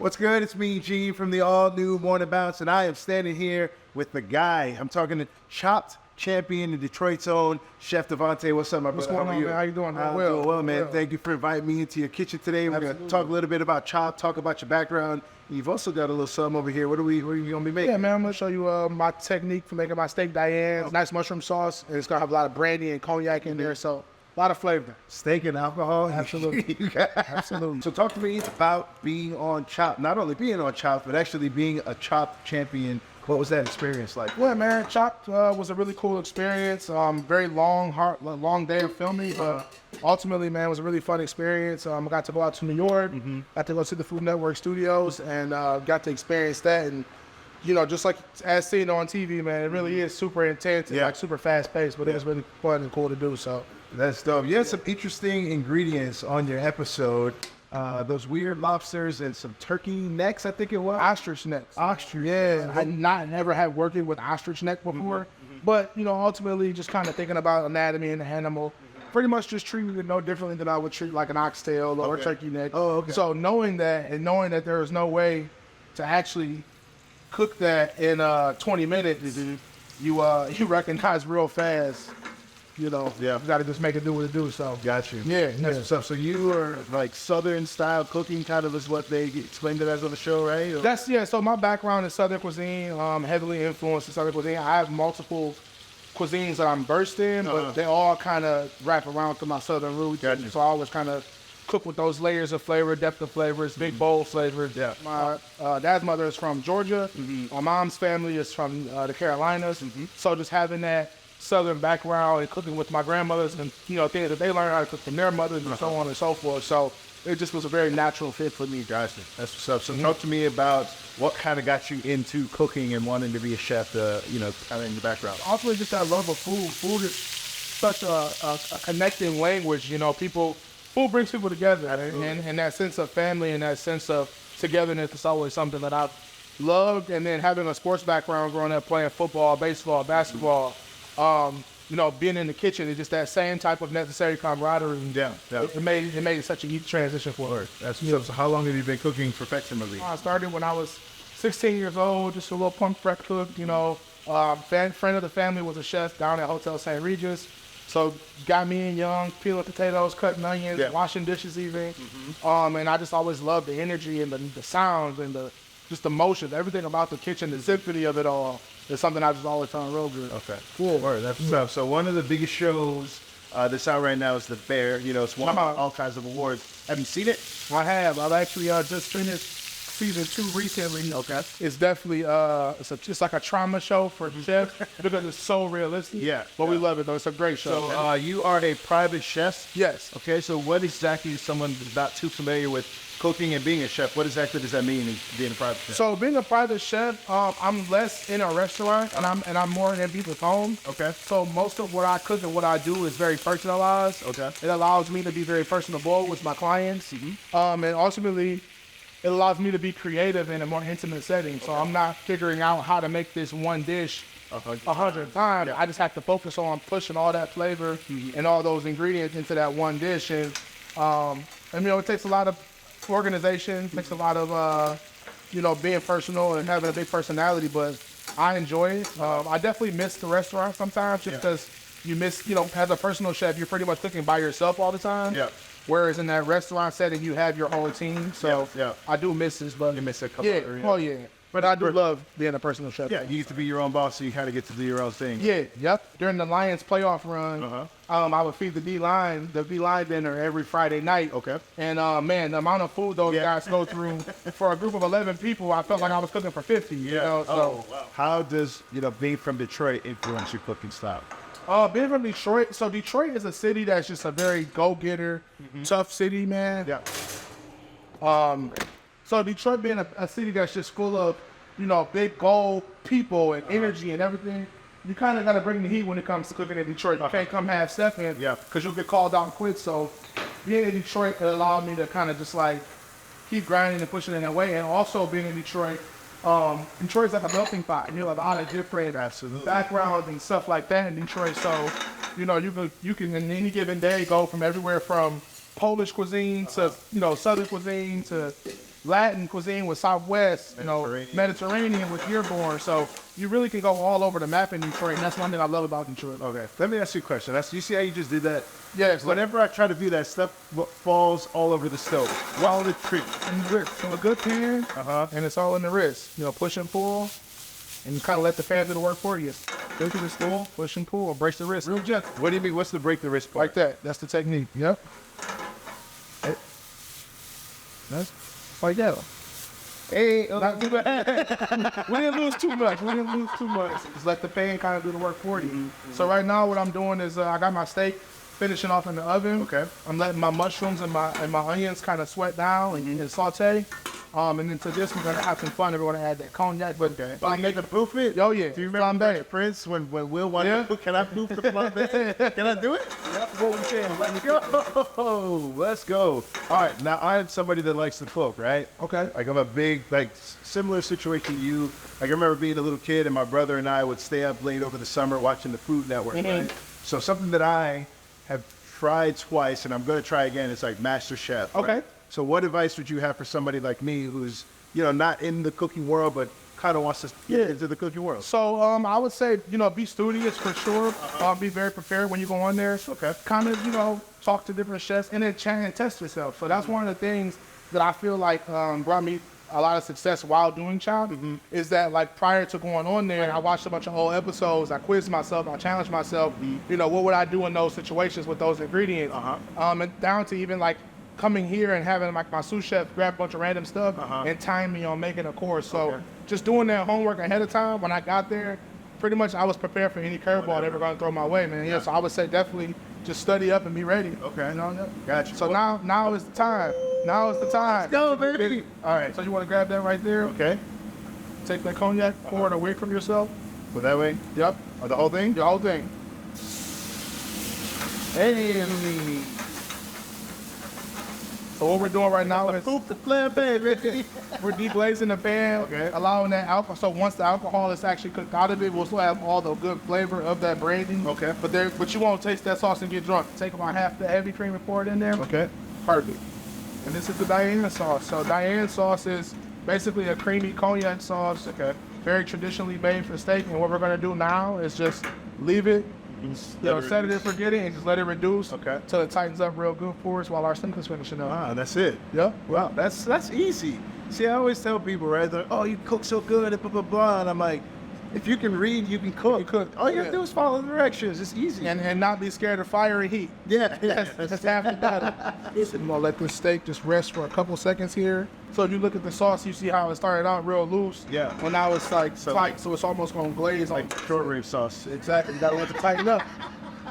What's good? It's me, Gene, from the all-new Morning Bounce, and I am standing here with the guy. I'm talking to Chopped champion in Detroit's own, Chef Davante. What's up, my brother? What's going on, man? How you doing? I'm doing well, man. Thank you for inviting me into your kitchen today. We're going to talk a little bit about Chopped, talk about your background. You've also got a little something over here. What are you going to be making? Yeah, man, I'm going to show you my technique for making my Steak Diane. It's nice mushroom sauce, and it's going to have a lot of brandy and cognac in there, so a lot of flavor. Steak and alcohol? Absolutely. Absolutely. So talk to me about being on Chopped, not only being on Chopped, but actually being a Chopped champion. What was that experience like? Well, man, Chopped was a really cool experience. Very long day of filming, but ultimately, man, it was a really fun experience. I got to go out to New York, got to go to the Food Network studios, and got to experience that. And you know, just like as seen on TV, man, it really is super intense and like super fast paced, but it was really fun and cool to do. So that's dope. You had some interesting ingredients on your episode. Those weird lobsters and some turkey necks, I think it was. Ostrich necks. Ostrich. Yeah, I never had working with ostrich neck before, but you know, ultimately just kind of thinking about anatomy in the animal. Pretty much just treating it no differently than I would treat like an oxtail or a turkey neck. Oh, okay. So knowing that and knowing that there is no way to actually cook that in 20 minutes, you recognize real fast. You know, you got to just make it do what it do. So got you. Yeah, that's what's up. So you are like Southern style cooking, kind of is what they explained it as on the show, right? Or? So my background is Southern cuisine, heavily influenced in Southern cuisine. I have multiple cuisines that I'm versed in, but they all kind of wrap around to my Southern roots. Got you. So I always kind of cook with those layers of flavor, depth of flavors, big bold flavors. Yeah. My dad's mother is from Georgia. My mom's family is from the Carolinas. So just having that Southern background and cooking with my grandmothers and, you know, things that they learned how to cook from their mothers and so on and so forth. So it just was a very natural fit for me. Gotcha. That's what's up. So talk to me about what kind of got you into cooking and wanting to be a chef, you know, kind of in the background. Ultimately, just that love of food. Food is such a connecting language, you know, food brings people together. And that sense of family and that sense of togetherness is always something that I've loved. And then having a sports background growing up, playing football, baseball, basketball, you know, being in the kitchen is just that same type of necessary camaraderie. Yeah. It made it such a easy transition for us. That's what's up. So how long have you been cooking professionally? I started when I was 16 years old, just a little pump fresh cook, you know. Friend of the family was a chef down at Hotel St. Regis. So got me in young, peeling potatoes, cutting onions, washing dishes even. And I just always loved the energy and the sounds and just the motion, everything about the kitchen, the symphony of it all. It's something I just always found real good. Okay, cool. Word, that's what's up. So one of the biggest shows that's out right now is The Bear. You know, it's won all kinds of awards. Have you seen it? I have. I've actually just finished season 2 recently. Okay. It's definitely it's like a trauma show for chefs because it's so realistic. Yeah. But we love it though. It's a great show. So you are a private chef? Yes. Okay, so what exactly is someone who's not too familiar with cooking and being a chef, what exactly does that mean, being a private chef? So being a private chef, I'm less in a restaurant and I'm more in people's home. Okay. So most of what I cook and what I do is very personalized. Okay. It allows me to be very personable with my clients. And ultimately, it allows me to be creative in a more intimate setting. So I'm not figuring out how to make this one dish 100 times. I just have to focus on pushing all that flavor and all those ingredients into that one dish. And you know, it takes a lot of organization, takes a lot of you know, being personal and having a big personality, but I enjoy it. I definitely miss the restaurant sometimes just because you miss, you know, as a personal chef, you're pretty much cooking by yourself all the time. Whereas in that restaurant setting, you have your whole team. So I do miss this, but you miss a couple. Oh yeah. But I do love being a personal chef. Yeah, you get to be your own boss, so you kind of get to do your own thing. During the Lions playoff run, I would feed the D-line dinner every Friday night. Okay. And man, the amount of food those guys go through for a group of 11 people, I felt like I was cooking for 50. You know? So, how does, you know, being from Detroit influence your cooking style? Being from Detroit, so Detroit is a city that's just a very go-getter, tough city, man. So Detroit being a city that's just full of, you know, big goal people and energy and everything, you kind of got to bring the heat when it comes to cooking in Detroit. You can't come half-stepping because you'll get called out quick. So being in Detroit, it allowed me to kind of just like keep grinding and pushing in that way. And also being in Detroit, Detroit's like a melting pot. You know, a lot of different backgrounds and stuff like that in Detroit. So, you know, you can in any given day go from everywhere from Polish cuisine to, you know, Southern cuisine to Latin cuisine with Southwest, Mediterranean with Dearborn. So you really can go all over the map in Detroit, and that's one thing I love about Detroit. Okay, let me ask you a question. You see how you just did that? Yeah. Whenever I try to do that, stuff falls all over the stove. While the trick. So a good pan, and it's all in the wrist. Push and pull, and you kind of let the pan do the work for you. Go to the stool, push and pull, brace the wrist. Real gentle. What do you mean? What's the break the wrist part? Like that. That's the technique. Yep. That's like that. Hey, not too bad. We didn't lose too much. Just let the pan kind of do the work for you. So right now, what I'm doing is I got my steak finishing off in the oven. Okay. I'm letting my mushrooms and my onions kind of sweat down and saute. And then to this, we're gonna have some fun. We're gonna add that cognac. But I make a proof it? Oh yeah. Do you remember Prince when Will wanted to? Can I proof the flambe? Can I do it? That's what we can. Let's go. Let's go. All right, now I'm somebody that likes to cook, right? Okay. Like I'm a big, similar situation to you. Like I remember being a little kid and my brother and I would stay up late over the summer watching the Food Network, right? So something that I have tried twice and I'm going to try again is like Master Chef. Okay. Right? So what advice would you have for somebody like me who's, not in the cooking world, but kind of wants to get into the cooking world? So I would say, be studious for sure. Be very prepared when you go on there. Okay. Kind of, talk to different chefs and then test yourself. So that's one of the things that I feel like brought me a lot of success while doing Chow is that prior to going on there, I watched a bunch of old episodes. I quizzed myself. I challenged myself. What would I do in those situations with those ingredients? And down to even coming here and having my sous chef grab a bunch of random stuff and time me on making a course. So just doing that homework ahead of time when I got there, pretty much I was prepared for any curveball they were going to throw my way, man. Yeah, so I would say definitely just study up and be ready. Okay. Gotcha. So now is the time. Now is the time. Let's go, baby. All right, so you want to grab that right there? Okay. Take that cognac, pour it away from yourself. Go that way? Yep. Or the whole thing? The whole thing. Hey. So what we're doing right now is Poop the flambe, baby. we're deglazing the pan, allowing that alcohol. So once the alcohol is actually cooked out of it, we'll still have all the good flavor of that brandy. Okay. But you won't taste that sauce and get drunk. Take about half the heavy cream and pour it in there. Okay. Perfect. And this is the Diane sauce. So Diane sauce is basically a creamy cognac sauce. Okay. Very traditionally made for steak. And what we're gonna do now is just leave it, set it and forget it, and just let it reduce until it tightens up real good for us while our steak is finishing up. Ah, that's it. Yep. Wow, that's easy. See, I always tell people, right? They're, oh, you cook so good, and blah, blah, blah. And I'm like, if you can read, you can cook. You cook. All you gotta do is follow the directions. It's easy. And not be scared of fire and heat. Yeah. That's half the battle. I'm gonna let this steak just rest for a couple seconds here. So if you look at the sauce, you see how it started out real loose. Yeah. Well, now it's tight, so it's almost gonna glaze Like short rib sauce. Exactly. You gotta let it tighten up.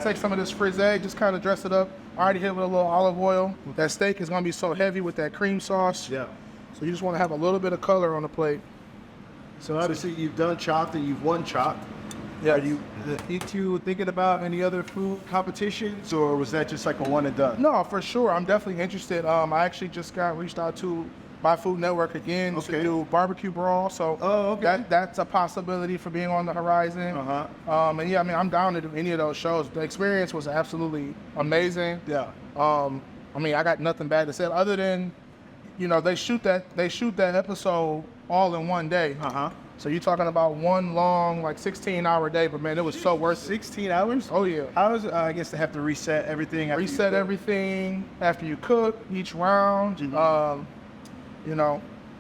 Take some of this frisee, just kind of dress it up. I already hit it with a little olive oil. That steak is gonna be so heavy with that cream sauce. Yeah. So you just want to have a little bit of color on the plate. So obviously you've done Chopped and you've won Chopped. Yeah. Are you thinking about any other food competitions, or was that just like a one and done? No, for sure. I'm definitely interested. I actually just got reached out to by Food Network again to do barbecue brawl. So that's a possibility for being on the horizon. And yeah, I mean, I'm down to do any of those shows. The experience was absolutely amazing. Yeah. I mean, I got nothing bad to say other than, they shoot that episode all in one day. So you're talking about one long, 16-hour day, but man, it was so worth it. 16 hours? Oh yeah. How is it? I guess they have to reset everything. Reset everything after you cook each round.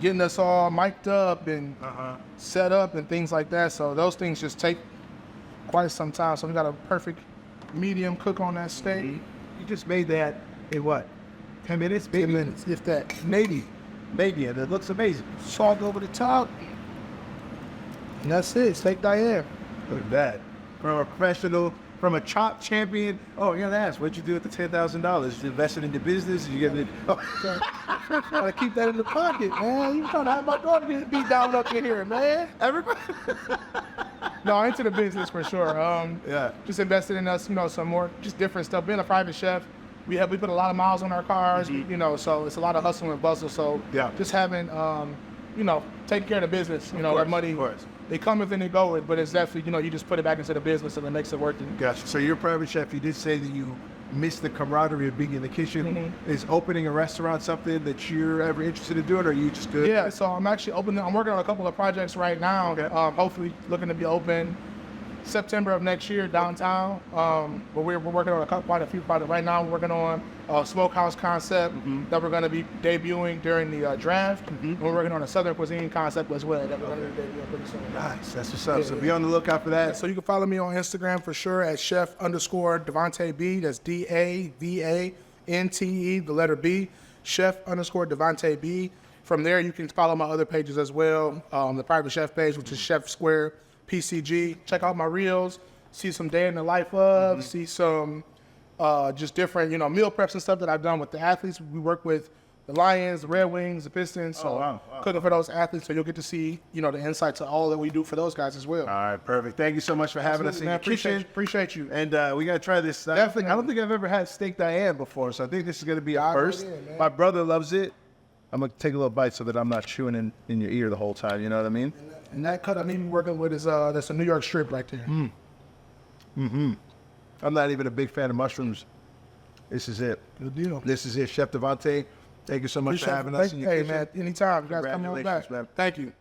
Getting us all mic'd up and set up and things like that. So those things just take quite some time. So we got a perfect medium cook on that steak. You just made that in what? 10 minutes? 10 minutes, if that. Maybe, and it looks amazing. Salt over the top. And that's it, Steak Diane. Look at that. From a professional, from a Chopped champion. Oh, you gotta ask, what'd you do with the $10,000? You invested into business? You get it? Gotta keep that in the pocket, man. You trying to have my daughter get beat down up in here, man. Everybody. No, into the business for sure. Just invested in us, some more, just different stuff. Being a private chef, we put a lot of miles on our cars, so it's a lot of hustle and bustle. So just having, taking care of the business, that money. Of course. They come with and they go with, but it's definitely, you just put it back into the business and it makes it worth it. Gotcha. So you're a private chef. You did say that you miss the camaraderie of being in the kitchen. Is opening a restaurant something that you're ever interested in doing, or are you just good? Yeah, so I'm actually I'm working on a couple of projects right now. Okay. Hopefully looking to be open September of next year downtown. But we're working on quite a few projects right now. We're working on a smokehouse concept that we're going to be debuting during the draft. And we're working on a Southern cuisine concept as well that we're going to be debuting pretty soon. Nice. That's what's up. So be on the lookout for that. So you can follow me on Instagram for sure at chef_Davante B. That's DAVANTE, the letter B, chef_Davante B. From there, you can follow my other pages as well. The private chef page, which is Chef Square PCG. Check out my reels. See some day in the life of. See some just different, meal preps and stuff that I've done with the athletes. We work with the Lions, the Red Wings, the Pistons. So wow. cooking for those athletes. So you'll get to see, the insights of all that we do for those guys as well. All right, perfect. Thank you so much for having us in your kitchen. Appreciate you. And we got to try this. Definitely. I don't think I've ever had Steak Diane before, so I think this is going to be a Dive first. right in, man. My brother loves it. I'm going to take a little bite so that I'm not chewing in your ear the whole time. You know what I mean? And that cut I'm even working with is that's a New York strip right there. I'm not even a big fan of mushrooms. This is it. Good deal. This is it. Chef Davante, thank you so much for having us. in your Hey, kitchen. man, anytime. You guys come on back. Congratulations, man. Thank you.